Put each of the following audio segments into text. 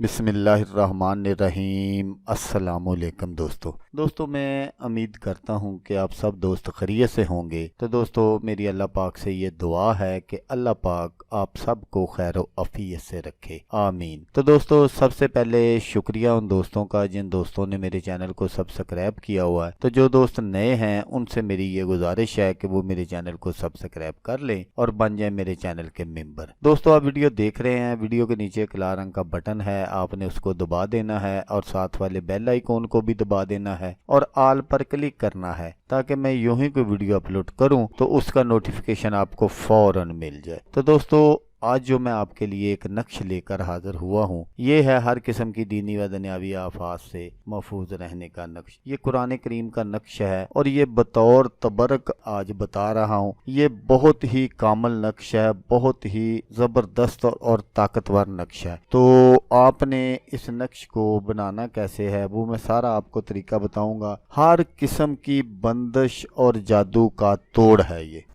बिस्मिल्लाहिर्रहमानिर्रहीम। अस्सलामुअलैकुम दोस्तों मैं उम्मीद करता हूँ कि आप सब दोस्त खैरियत से होंगे। तो दोस्तों मेरी अल्लाह पाक से ये दुआ है कि अल्लाह पाक आप सबको खैर आफियत से रखे, आमीन। तो दोस्तों सबसे पहले शुक्रिया उन दोस्तों का जिन दोस्तों ने मेरे चैनल को सब्सक्राइब किया हुआ है। तो जो दोस्त नए हैं उनसे मेरी ये गुजारिश है कि वो मेरे चैनल को सब्सक्राइब कर लें और बन जाए मेरे चैनल के मेंबर। दोस्तों आप वीडियो देख रहे हैं, वीडियो के नीचे एक लाल रंग का बटन है, आपने उसको दबा देना है और साथ वाले बेल आइकॉन को भी दबा देना है और ऑल पर क्लिक करना है ताकि मैं यूं ही कोई वीडियो अपलोड करूं तो उसका नोटिफिकेशन आपको फौरन मिल जाए। तो दोस्तों आज जो मैं आपके लिए एक नक्श लेकर हाजिर हुआ हूँ, ये है हर किस्म की दीनी व दुनियावी आफात से महफूज रहने का नक्श। ये कुरान करीम का नक्श है और ये बतौर तबरक आज बता रहा हूँ। ये बहुत ही कामल नक्श है, बहुत ही ज़बरदस्त और ताकतवर नक्श है। तो आपने इस नक्श को बनाना कैसे है वो मैं सारा आपको तरीका बताऊंगा। हर किस्म की बंदिश और जादू का तोड़ है ये।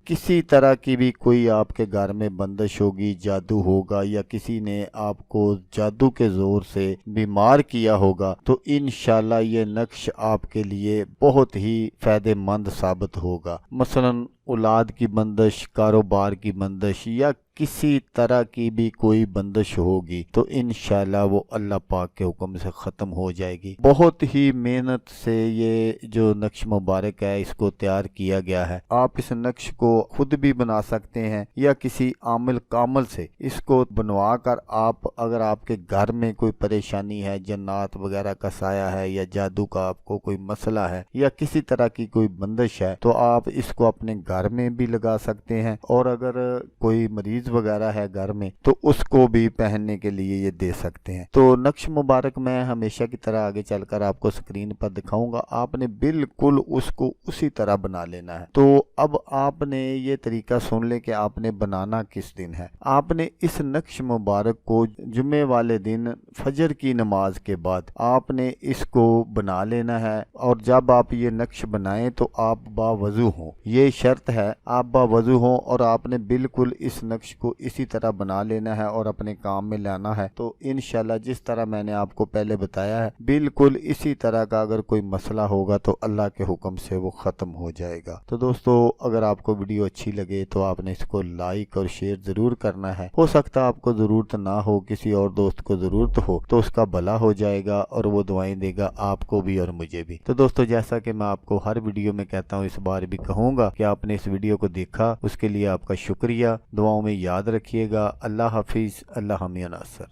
किसी तरह की भी कोई आपके घर में बंदिश होगी, जादू होगा या किसी ने आपको जादू के जोर से बीमार किया होगा, तो इंशाल्लाह ये नक्श आपके लिए बहुत ही फायदेमंद साबित होगा। मसलन औलाद की बंदिश, कारोबार की बंदिश या किसी तरह की भी कोई बंदिश होगी तो इंशाल्लाह वो अल्लाह पाक के हुक्म से ख़त्म हो जाएगी। बहुत ही मेहनत से ये जो नक्श मुबारक है इसको तैयार किया गया है। आप इस नक्श को खुद भी बना सकते हैं या किसी आमिल कामल से इसको बनवा कर आप, अगर आपके घर में कोई परेशानी है, जन्नात वगैरह का साया है या जादू का आपको कोई मसला है या किसी तरह की कोई बंदिश है, तो आप इसको अपने घर में भी लगा सकते हैं और अगर कोई मरीज वगैरह है घर में तो उसको भी पहनने के लिए ये दे सकते हैं। तो नक्श मुबारक मैं हमेशा की तरह आगे चलकर आपको स्क्रीन पर दिखाऊंगा, आपने बिल्कुल उसको उसी तरह बना लेना है। तो अब आपने ये तरीका सुन ले कि आपने बनाना किस दिन है। आपने इस नक्श मुबारक को जुम्मे वाले दिन फजर की नमाज के बाद आपने इसको बना लेना है और जब आप ये नक्श बनाएं तो आप बावजू हो, ये शर्त है आप बावजू हो और आपने बिल्कुल इस नक्श को इसी तरह बना लेना है और अपने काम में लाना है। तो इंशाल्लाह जिस तरह मैंने आपको पहले बताया है बिल्कुल इसी तरह का अगर कोई मसला होगा तो अल्लाह के हुक्म से वो ख़त्म हो जाएगा। तो दोस्तों अगर आपको वीडियो अच्छी लगे तो आपने इसको लाइक और शेयर ज़रूर करना है। हो सकता है आपको ज़रूरत ना हो, किसी और दोस्त को ज़रूरत हो तो उसका भला हो जाएगा और वो दुआएं देगा आपको भी और मुझे भी। तो दोस्तों जैसा कि मैं आपको हर वीडियो में कहता हूँ, इस बार भी कहूँगा कि आपने इस वीडियो को देखा उसके लिए आपका शुक्रिया। दुआओं में याद रखिएगा। अल्लाह हाफिज़। अल्लाह हमिया नासर।